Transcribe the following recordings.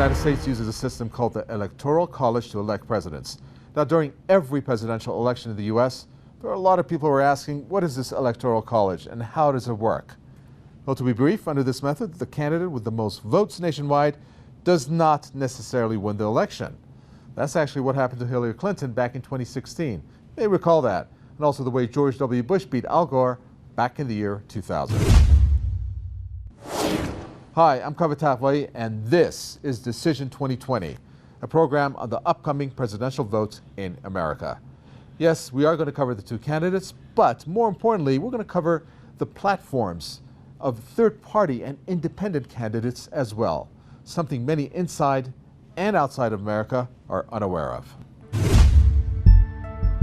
United States uses a system called the Electoral College to elect presidents. Now, during every presidential election in the U.S., there are a lot of people who are asking, what is this Electoral College and how does it work? Well, to be brief, under this method, the candidate with the most votes nationwide does not necessarily win the election. That's actually what happened to Hillary Clinton back in 2016. You may recall that, and also the way George W. Bush beat Al Gore back in the year 2000. Hi, I'm Kavita Vai, and this is Decision 2020, a program on the upcoming presidential votes in America. Yes, we are going to cover the two candidates, but more importantly, we're going to cover the platforms of third-party and independent candidates as well, something many inside and outside of America are unaware of.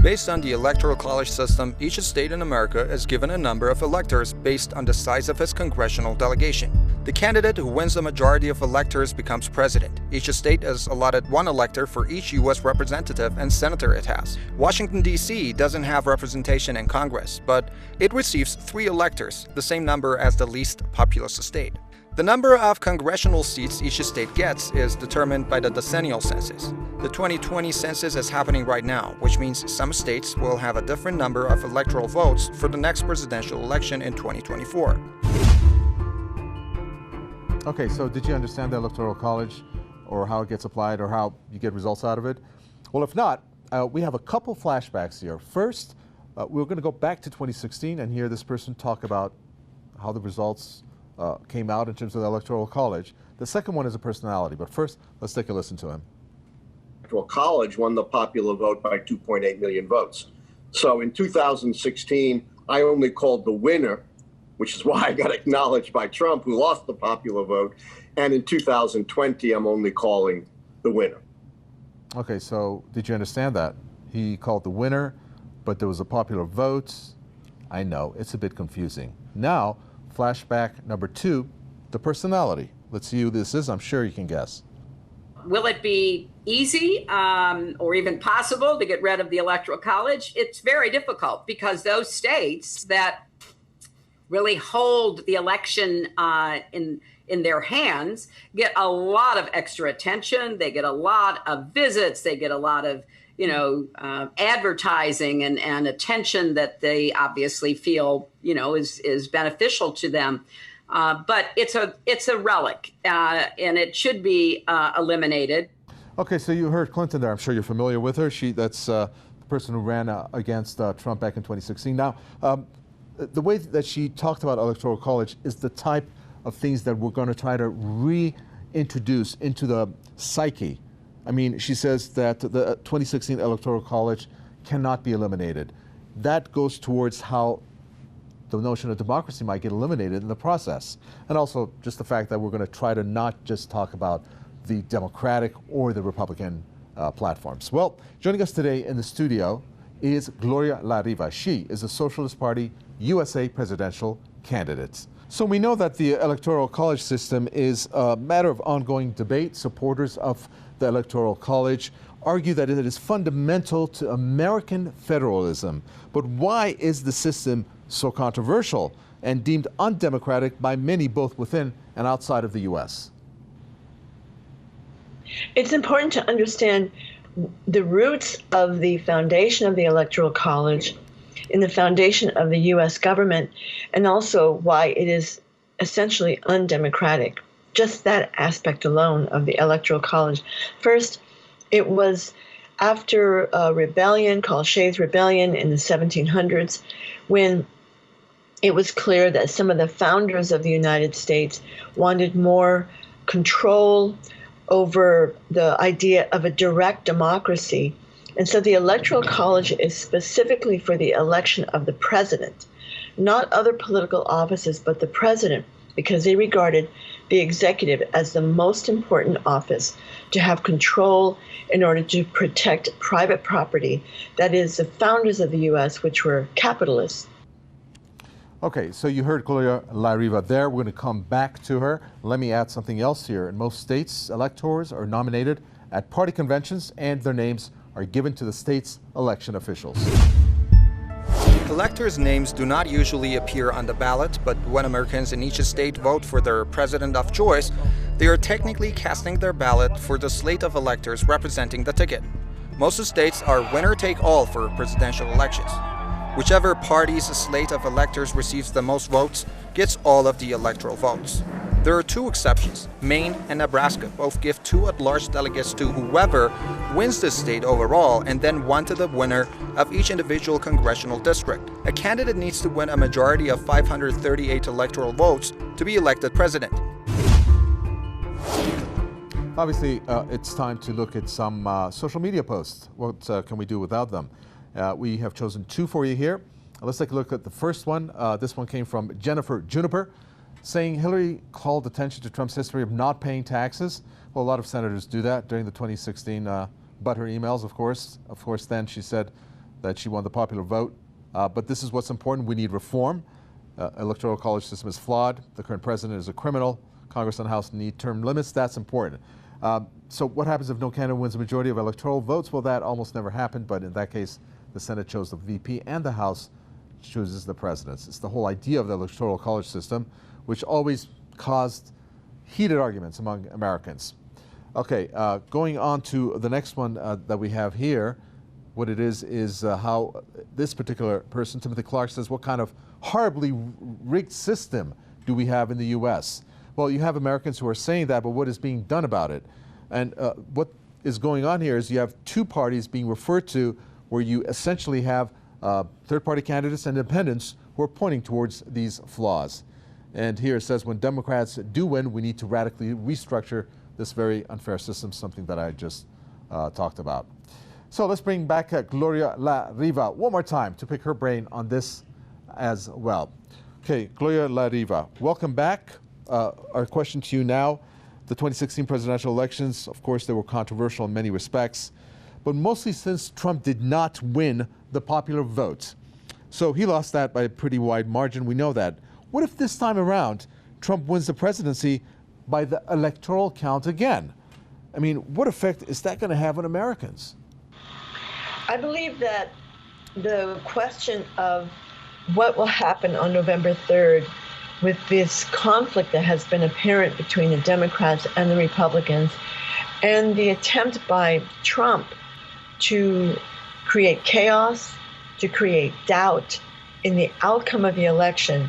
Based on the Electoral College system, each state in America is given a number of electors based on the size of its congressional delegation. The candidate who wins the majority of electors becomes president. Each state is allotted one elector for each U.S. representative and senator it has. Washington, D.C. doesn't have representation in Congress, but it receives 3 electors, the same number as the least populous state. The number of congressional seats each state gets is determined by the decennial census. The 2020 census is happening right now, which means some states will have a different number of electoral votes for the next presidential election in 2024. Okay, so did you understand the Electoral College, or how it gets applied, or how you get results out of it? Well, if not, we have a couple flashbacks here. First, we're going to go back to 2016 and hear this person talk about how the results came out in terms of the Electoral College. The second one is a personality, but first, let's take a listen to him. Electoral College won the popular vote by 2.8 million votes. So in 2016, I only called the winner, which is why I got acknowledged by Trump, who lost the popular vote. And in 2020, I'm only calling the winner. Okay, so did you understand that? He called the winner, but there was a popular vote. I know, it's a bit confusing. Now, flashback number 2, the personality. Let's see who this is. I'm sure you can guess. Will it be easy or even possible to get rid of the Electoral College? It's very difficult because those states that really hold the election in their hands get a lot of extra attention. They get a lot of visits. They get a lot of advertising and attention that they obviously feel, is beneficial to them. But it's a relic, and it should be eliminated. Okay, so you heard Clinton there. I'm sure you're familiar with her. That's the person who ran against Trump back in 2016. Now, the way that she talked about Electoral College is the type of things that we're going to try to reintroduce into the psyche. I mean, she says that the 2016 Electoral College cannot be eliminated. That goes towards how the notion of democracy might get eliminated in the process. And also just the fact that we're going to try to not just talk about the Democratic or the Republican platforms. Well, joining us today in the studio is Gloria La Riva. She is the Socialist Party USA presidential candidate. So we know that the Electoral College system is a matter of ongoing debate. Supporters of the Electoral College argue that it is fundamental to American federalism. But why is the system so controversial and deemed undemocratic by many both within and outside of the U.S.? It's important to understand the roots of the foundation of the Electoral College in the foundation of the U.S. government, and also why it is essentially undemocratic. Just that aspect alone of the Electoral College. First, it was after a rebellion called Shays' Rebellion in the 1700s, when it was clear that some of the founders of the United States wanted more control over the idea of a direct democracy. And so the Electoral College is specifically for the election of the president, not other political offices, but the president, because they regarded the executive as the most important office to have control in order to protect private property. That is, the founders of the U.S., which were capitalists. Okay, so you heard Gloria La Riva there. We're going to come back to her. Let me add something else here. In most states, electors are nominated at party conventions and their names are given to the state's election officials. Electors' names do not usually appear on the ballot, but when Americans in each state vote for their president of choice, They are technically casting their ballot for the slate of electors representing the ticket. Most states are winner-take-all for presidential elections. Whichever party's slate of electors receives the most votes gets all of the electoral votes. There are two exceptions. Maine and Nebraska both give 2 at-large delegates to whoever wins the state overall and then 1 to the winner of each individual congressional district. A candidate needs to win a majority of 538 electoral votes to be elected president. Obviously, it's time to look at some social media posts. What can we do without them? We have chosen 2 for you here. Let's take a look at the first one. This one came from Jennifer Juniper, saying Hillary called attention to Trump's history of not paying taxes. Well, a lot of senators do that during the 2016 butter emails, of course. Of course, then she said that she won the popular vote. But this is what's important. We need reform. Electoral college system is flawed. The current president is a criminal. Congress and House need term limits. That's important. So what happens if no candidate wins a majority of electoral votes? Well, that almost never happened, but in that case, the Senate chose the VP and the House chooses the presidents. It's the whole idea of the electoral college system, which always caused heated arguments among Americans. Okay, going on to the next one that we have here. What it is how this particular person, Timothy Clark, says, what kind of horribly rigged system do we have in the U.S.? Well, you have Americans who are saying that, but what is being done about it? And what is going on here is you have 2 parties being referred to where you essentially have third-party candidates and independents who are pointing towards these flaws. And here it says, when Democrats do win, we need to radically restructure this very unfair system, something that I just talked about. So let's bring back Gloria La Riva one more time to pick her brain on this as well. Okay, Gloria La Riva, welcome back. Our question to you now. The 2016 presidential elections, of course, they were controversial in many respects, but mostly since Trump did not win the popular vote. So he lost that by a pretty wide margin, we know that. What if this time around, Trump wins the presidency by the electoral count again? I mean, what effect is that going to have on Americans? I believe that the question of what will happen on November 3rd with this conflict that has been apparent between the Democrats and the Republicans, and the attempt by Trump to create chaos, to create doubt in the outcome of the election.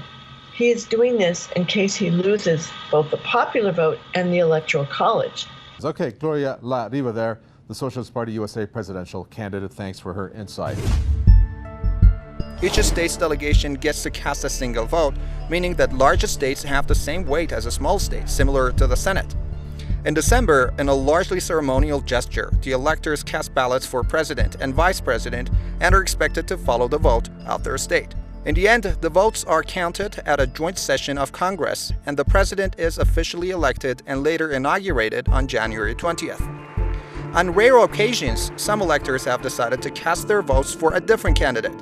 He is doing this in case he loses both the popular vote and the Electoral College. Okay, Gloria La Riva there, the Socialist Party USA presidential candidate. Thanks for her insight. Each state's delegation gets to cast a single vote, meaning that large states have the same weight as a small state, similar to the Senate. In December, in a largely ceremonial gesture, the electors cast ballots for president and vice president and are expected to follow the vote of their state. In the end, the votes are counted at a joint session of Congress, and the president is officially elected and later inaugurated on January 20th. On rare occasions, some electors have decided to cast their votes for a different candidate.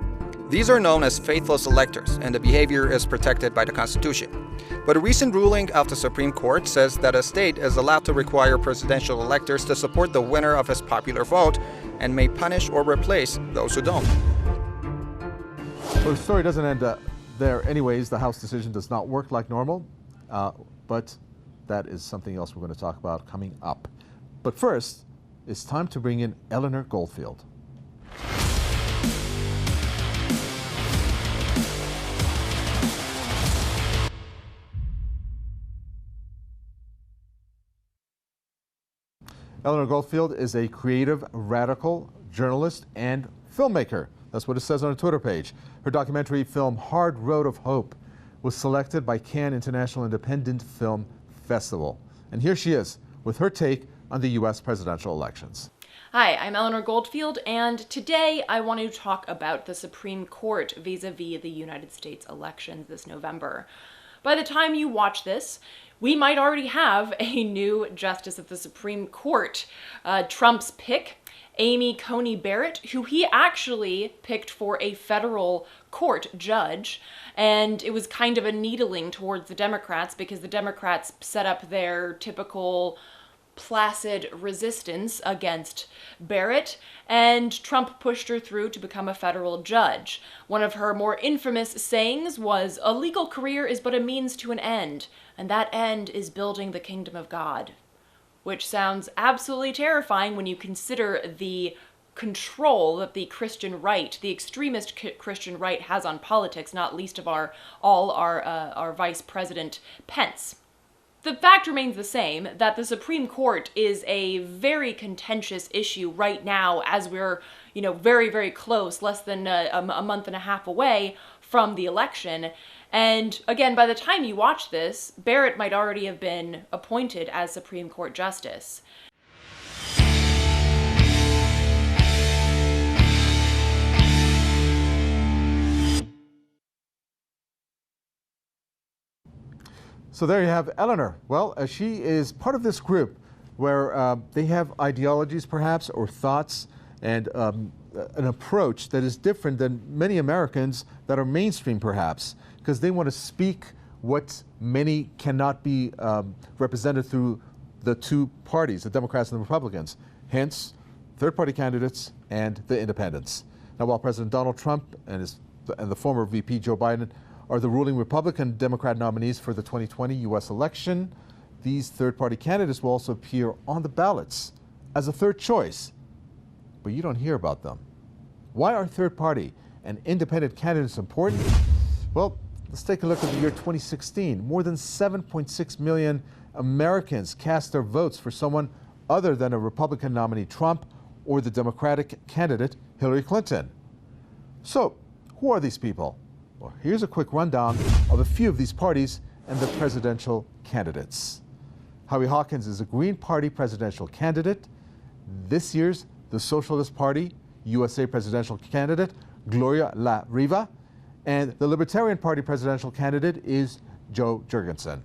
These are known as faithless electors, and the behavior is protected by the Constitution. But a recent ruling of the Supreme Court says that a state is allowed to require presidential electors to support the winner of his popular vote and may punish or replace those who don't. Well, the story doesn't end there anyways. The House decision does not work like normal, but that is something else we're going to talk about coming up. But first, it's time to bring in Eleanor Goldfield. Eleanor Goldfield is a creative, radical journalist and filmmaker. That's what it says on her Twitter page. Her documentary film, Hard Road of Hope, was selected by Cannes International Independent Film Festival. And here she is with her take on the U.S. presidential elections. Hi, I'm Eleanor Goldfield, and today I want to talk about the Supreme Court vis-a-vis the United States elections this November. By the time you watch this, we might already have a new justice of the Supreme Court. Trump's pick, Amy Coney Barrett, who he actually picked for a federal court judge, and it was kind of a needling towards the Democrats because the Democrats set up their typical placid resistance against Barrett, and Trump pushed her through to become a federal judge. One of her more infamous sayings was, "A legal career is but a means to an end, and that end is building the kingdom of God." Which sounds absolutely terrifying when you consider the control that the Christian right, the extremist Christian right, has on politics, not least of our Vice President Pence. The fact remains the same, that the Supreme Court is a very contentious issue right now as we're, very, very close, less than a month and a half away from the election. And again, by the time you watch this, Barrett might already have been appointed as Supreme Court Justice. So there you have Eleanor. Well, she is part of this group where they have ideologies perhaps or thoughts and an approach that is different than many Americans that are mainstream perhaps, because they want to speak what many cannot be represented through the two parties, the Democrats and the Republicans, hence third-party candidates and the independents. Now, while President Donald Trump and the former VP Joe Biden are the ruling Republican Democrat nominees for the 2020 U.S. election, these third-party candidates will also appear on the ballots as a third choice. But you don't hear about them. Why are third-party and independent candidates important? Well, let's take a look at the year 2016. More than 7.6 million Americans cast their votes for someone other than a Republican nominee, Trump, or the Democratic candidate, Hillary Clinton. So, who are these people? Well, here's a quick rundown of a few of these parties and the presidential candidates. Howie Hawkins is a Green Party presidential candidate. This year's the Socialist Party USA presidential candidate, Gloria La Riva. And the Libertarian Party presidential candidate is Joe Jorgensen.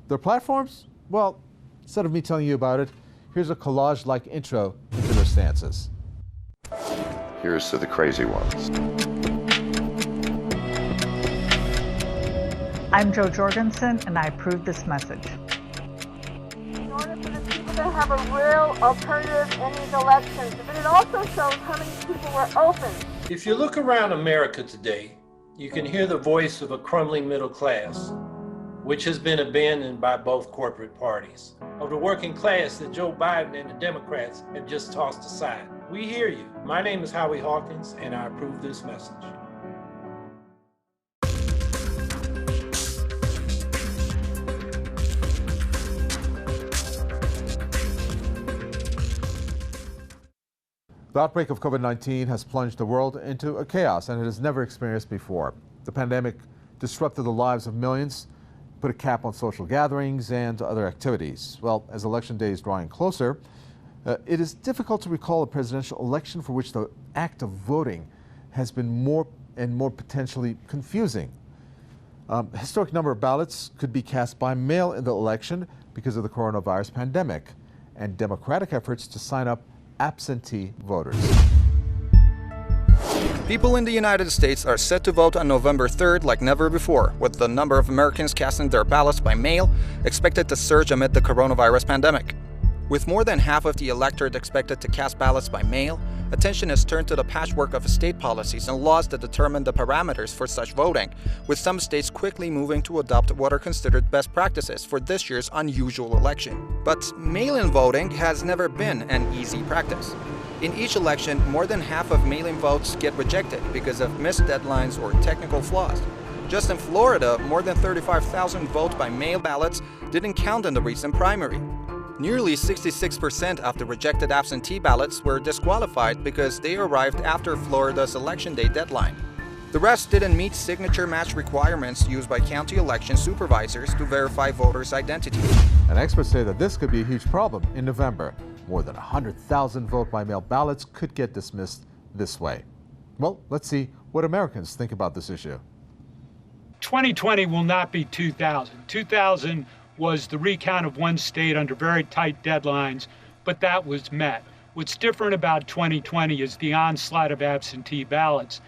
Their platforms? Well, instead of me telling you about it, here's a collage-like intro into their stances. Here's to the crazy ones. I'm Joe Jorgensen, and I approve this message. In order for the people to have a real alternative in these elections, but it also shows how many people were open. If you look around America today, you can hear the voice of a crumbling middle class, which has been abandoned by both corporate parties, of the working class that Joe Biden and the Democrats have just tossed aside. We hear you. My name is Howie Hawkins, and I approve this message. The outbreak of COVID-19 has plunged the world into a chaos and it has never experienced before. The pandemic disrupted the lives of millions, put a cap on social gatherings and other activities. Well, as election day is drawing closer, it is difficult to recall a presidential election for which the act of voting has been more and more potentially confusing. A historic number of ballots could be cast by mail in the election because of the coronavirus pandemic and Democratic efforts to sign up absentee voters. People in the United States are set to vote on November 3rd like never before, with the number of Americans casting their ballots by mail expected to surge amid the coronavirus pandemic. With more than half of the electorate expected to cast ballots by mail, attention is turned to the patchwork of state policies and laws that determine the parameters for such voting, with some states quickly moving to adopt what are considered best practices for this year's unusual election. But mail-in voting has never been an easy practice. In each election, more than half of mail-in votes get rejected because of missed deadlines or technical flaws. Just in Florida, more than 35,000 vote-by-mail ballots didn't count in the recent primary. Nearly 66% of the rejected absentee ballots were disqualified because they arrived after Florida's election day deadline. The rest didn't meet signature match requirements used by county election supervisors to verify voters' identity. And experts say that this could be a huge problem in November. More than 100,000 vote-by-mail ballots could get dismissed this way. Well, let's see what Americans think about this issue. 2020 will not be 2000. 2000 was the recount of one state under very tight deadlines, but that was met. What's different about 2020 is the onslaught of absentee ballots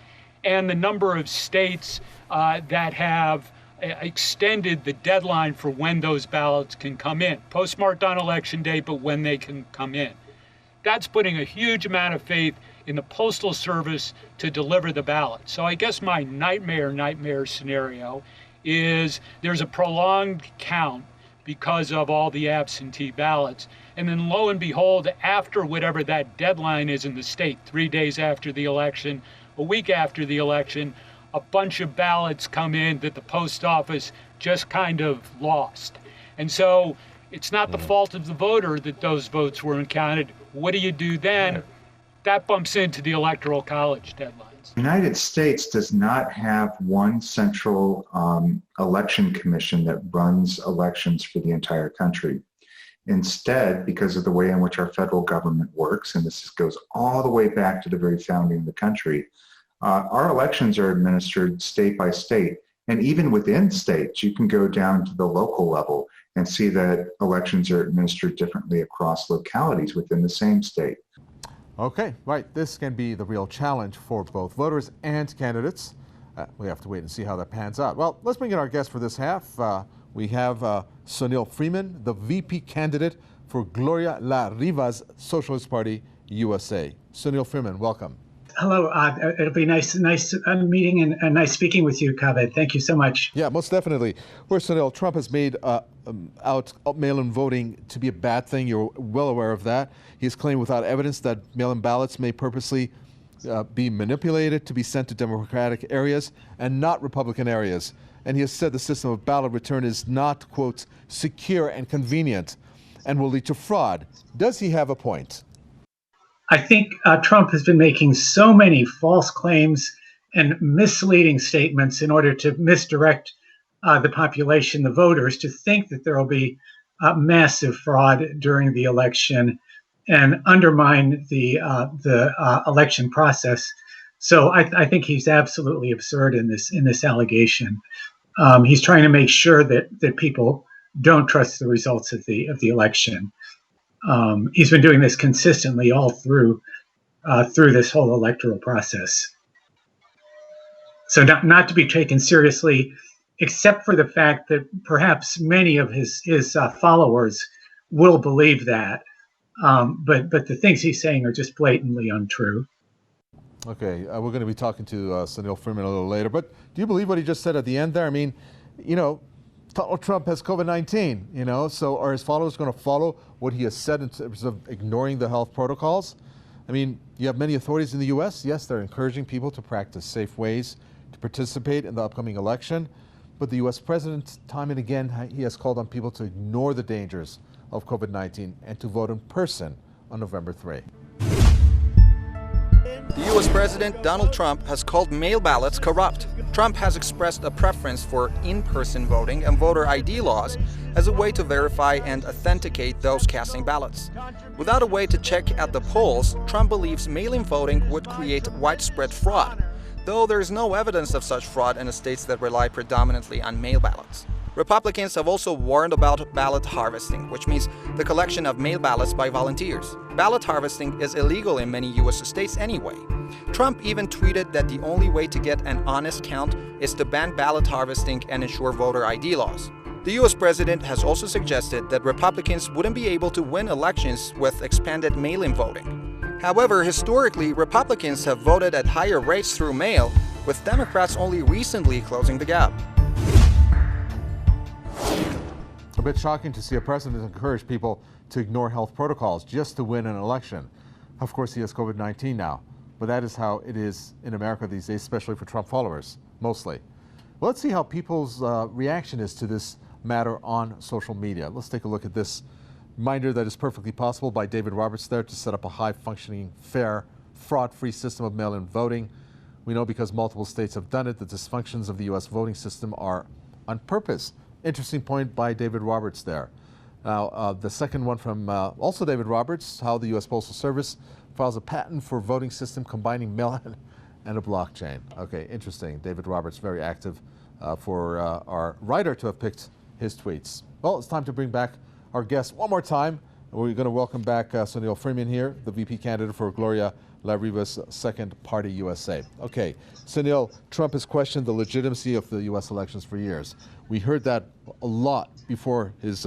and the number of states that have extended the deadline for when those ballots can come in, postmarked on election day, but when they can come in. That's putting a huge amount of faith in the Postal Service to deliver the ballot. So I guess my nightmare scenario is there's a prolonged count because of all the absentee ballots. And then lo and behold, after whatever that deadline is in the state, 3 days after the election, a week after the election, a bunch of ballots come in that the post office just kind of lost. And so it's not the fault of the voter that those votes weren't counted. What do you do then? That bumps into the Electoral College deadlines. The United States does not have one central election commission that runs elections for the entire country. Instead, because of the way in which our federal government works, and this goes all the way back to the very founding of the country, our elections are administered state by state. And even within states, you can go down to the local level and see that elections are administered differently across localities within the same state. Okay, right. This can be the real challenge for both voters and candidates. We have to wait and see how that pans out. Well, let's bring in our guest for this half. We have Sunil Freeman, the VP candidate for Gloria La Riva's Socialist Party USA. Sunil Freeman, welcome. Hello. It'll be nice meeting and nice speaking with you, Kaved. Thank you so much. Yeah, most definitely. Where Sunil, Trump has made out mail-in voting to be a bad thing. You're well aware of that. He's claimed without evidence that mail-in ballots may purposely be manipulated to be sent to Democratic areas and not Republican areas. And he has said the system of ballot return is not, quote, secure and convenient and will lead to fraud. Does he have a point? I think Trump has been making so many false claims and misleading statements in order to misdirect the population, the voters, to think that there will be massive fraud during the election and undermine the election process. So I think he's absolutely absurd in this allegation. He's trying to make sure that people don't trust the results of the election. He's been doing this consistently all through this whole electoral process. So not to be taken seriously, except for the fact that perhaps many of his followers will believe that. But the things he's saying are just blatantly untrue. Okay, we're going to be talking to Sunil Freeman a little later. But do you believe what he just said at the end there? I mean, Donald Trump has COVID-19, so are his followers going to follow what he has said in terms of ignoring the health protocols? I mean, you have many authorities in the U.S. Yes, they're encouraging people to practice safe ways to participate in the upcoming election. But the U.S. president, time and again, he has called on people to ignore the dangers of COVID-19 and to vote in person on November 3. The U.S. President Donald Trump has called mail ballots corrupt. Trump has expressed a preference for in-person voting and voter ID laws as a way to verify and authenticate those casting ballots. Without a way to check at the polls, Trump believes mail-in voting would create widespread fraud, though there is no evidence of such fraud in the states that rely predominantly on mail ballots. Republicans have also warned about ballot harvesting, which means the collection of mail ballots by volunteers. Ballot harvesting is illegal in many U.S. states anyway. Trump even tweeted that the only way to get an honest count is to ban ballot harvesting and ensure voter ID laws. The U.S. president has also suggested that Republicans wouldn't be able to win elections with expanded mail-in voting. However, historically, Republicans have voted at higher rates through mail, with Democrats only recently closing the gap. A bit shocking to see a president encourage people to ignore health protocols just to win an election. Of course, he has COVID-19 now, but that is how it is in America these days, especially for Trump followers, mostly. Well, let's see how people's reaction is to this matter on social media. Let's take a look at this reminder that is perfectly possible by David Roberts there to set up a high-functioning, fair, fraud-free system of mail-in voting. We know because multiple states have done it, the dysfunctions of the U.S. voting system are on purpose. Interesting point by David Roberts there. Now, the second one from also David Roberts, how the U.S. Postal Service files a patent for voting system combining mail-in and a blockchain. Okay, interesting. David Roberts, very active for our writer to have picked his tweets. Well, it's time to bring back our guest one more time. We're going to welcome back Sunil Freeman here, the VP candidate for Gloria La Riva's Second Party USA. Okay, Sunil, Trump has questioned the legitimacy of the U.S. elections for years. We heard that a lot before his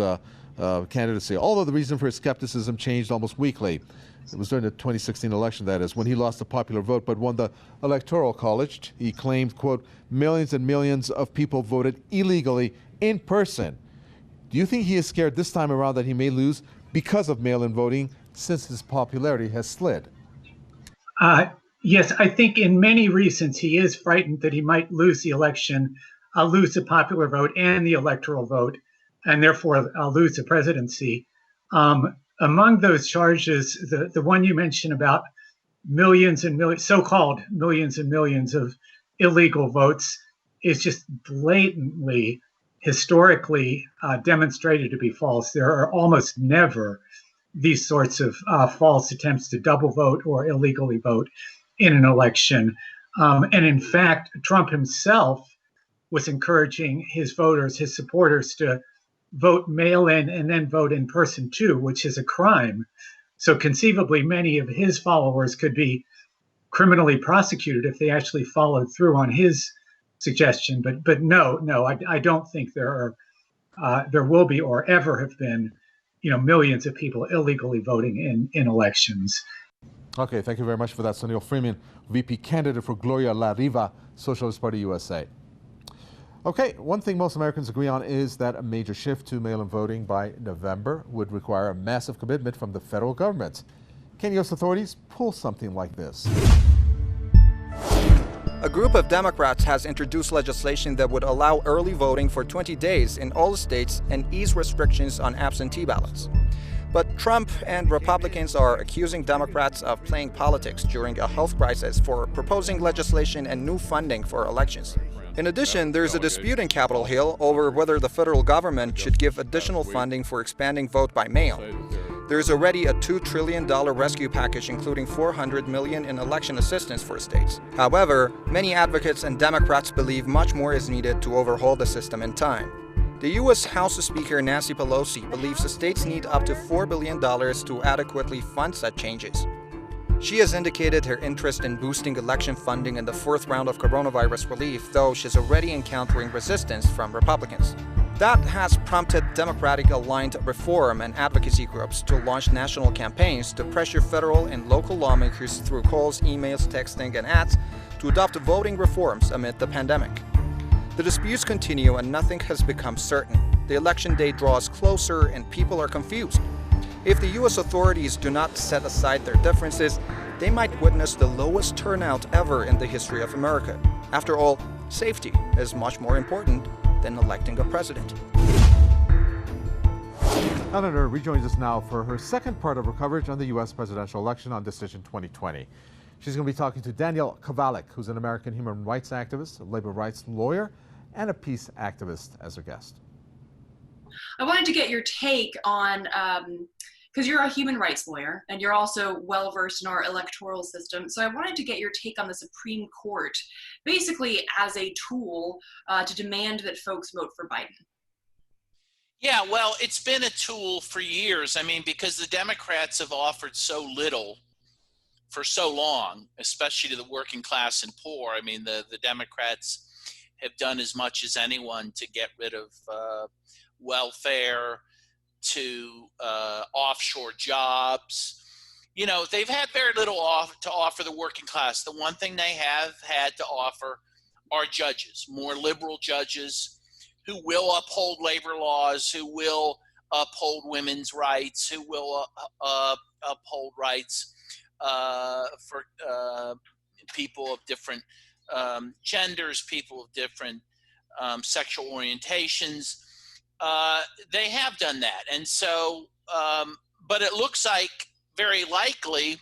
candidacy, although the reason for his skepticism changed almost weekly. It was during the 2016 election, that is, when he lost the popular vote but won the Electoral College. He claimed, quote, millions and millions of people voted illegally in person. Do you think he is scared this time around that he may lose because of mail-in voting, since his popularity has slid? Yes, I think in many reasons he is frightened that he might lose the election, lose the popular vote and the electoral vote, and therefore lose the presidency. Among those charges, the one you mentioned about millions and millions, so-called millions and millions of illegal votes, is just blatantly, historically demonstrated to be false. There are almost never these sorts of false attempts to double vote or illegally vote in an election. And in fact, Trump himself was encouraging his voters, his supporters, to vote mail-in and then vote in person too, which is a crime. So conceivably, many of his followers could be criminally prosecuted if they actually followed through on his suggestion. But no, I don't think there will be or ever have been, millions of people illegally voting in elections. Okay, thank you very much for that, Sunil Freeman, VP candidate for Gloria La Riva, Socialist Party USA. Okay, one thing most Americans agree on is that a major shift to mail-in voting by November would require a massive commitment from the federal government. Can U.S. authorities pull something like this? A group of Democrats has introduced legislation that would allow early voting for 20 days in all states and ease restrictions on absentee ballots. But Trump and Republicans are accusing Democrats of playing politics during a health crisis for proposing legislation and new funding for elections. In addition, there's a dispute in Capitol Hill over whether the federal government should give additional funding for expanding vote by mail. There's already a $2 trillion rescue package, including $400 million in election assistance for states. However, many advocates and Democrats believe much more is needed to overhaul the system in time. The U.S. House Speaker Nancy Pelosi believes the states need up to $4 billion to adequately fund such changes. She has indicated her interest in boosting election funding in the fourth round of coronavirus relief, though she's already encountering resistance from Republicans. That has prompted Democratic-aligned reform and advocacy groups to launch national campaigns to pressure federal and local lawmakers through calls, emails, texting, and ads to adopt voting reforms amid the pandemic. The disputes continue and nothing has become certain. The election day draws closer and people are confused. If the U.S. authorities do not set aside their differences, they might witness the lowest turnout ever in the history of America. After all, safety is much more important than electing a president. Eleanor rejoins us now for her second part of her coverage on the U.S. presidential election on Decision 2020. She's going to be talking to Danielle Kovalik, who's an American human rights activist, a labor rights lawyer, and a peace activist, as her guest. I wanted to get your take on, because you're a human rights lawyer and you're also well versed in our electoral system. So I wanted to get your take on the Supreme Court, basically as a tool to demand that folks vote for Biden. Yeah, well, it's been a tool for years. I mean, because the Democrats have offered so little for so long, especially to the working class and poor. I mean, the Democrats have done as much as anyone to get rid of welfare, to offshore jobs. You know, they've had very little to offer the working class. The one thing they have had to offer are judges, more liberal judges who will uphold labor laws, who will uphold women's rights, who will uphold rights for people of different genders, people of different sexual orientations. They have done that. And so, but it looks like very likely,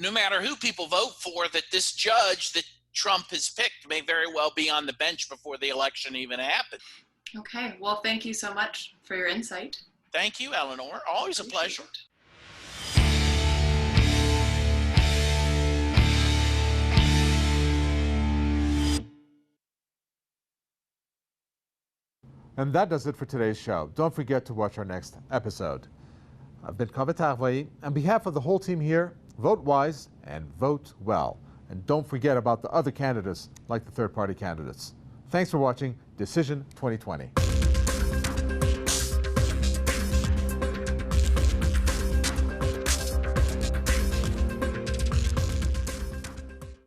no matter who people vote for, that this judge that Trump has picked may very well be on the bench before the election even happens. Okay, well, thank you so much for your insight. Thank you, Eleanor. Always a pleasure. And that does it for today's show. Don't forget to watch our next episode. I've been Kaveh Tarvai. On behalf of the whole team here Vote wise and vote well. And don't forget about the other candidates, like the third-party candidates. Thanks for watching Decision 2020.